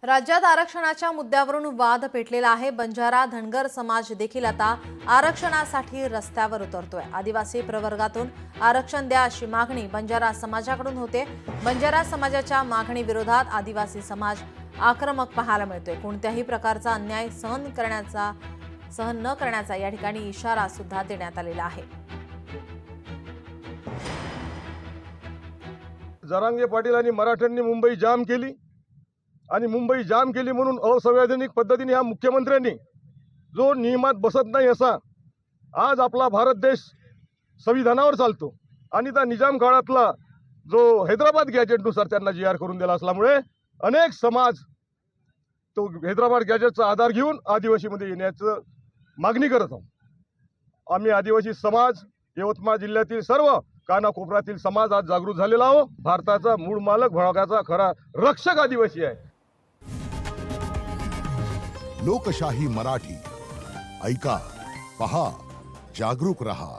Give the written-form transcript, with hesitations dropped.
राज्यात आरक्षणाच्या मुद्द्यावरून वाद पेटलेला आहे। बंजारा धनगर समाज देखील आता आरक्षणासाठी रस्त्यावर उतरतोय। आदिवासी प्रवर्गातून आरक्षण द्या अशी मागणी बंजारा समाजाकडून होते। बंजारा समाजाच्या मागणी विरोधात आदिवासी समाज आक्रमक पाहायला मिळतोय। कोणत्याही प्रकारचा अन्याय सहन न करण्याचा या ठिकाणी इशारा सुद्धा देण्यात आलेला आहे। जरांगे पाटील आणि मराठ्यांनी मुंबई जाम केली आणि मुंबई जाम केली म्हणून असंवैधानिक पद्धतीने ह्या मुख्यमंत्र्यांनी जो नियमात बसत नाही असा आज आपला भारत देश संविधानावर चालतो आणि त्या निजाम काळातला जो हैदराबाद गॅजेटनुसार त्यांना जी आर करून दिला असल्यामुळे अनेक समाज तो हैदराबाद गॅजेटचा आधार घेऊन आदिवासीमध्ये येण्याचं मागणी करत आहोत। आम्ही आदिवासी समाज यवतमाळ जिल्ह्यातील सर्व कानाकोपऱ्यातील समाज आज जागृत झालेला आहो। भारताचा मूळ मालक भागाचा खरा रक्षक आदिवासी आहे। लोकशाही मराठी ऐका, पहा, जागरूक रहा।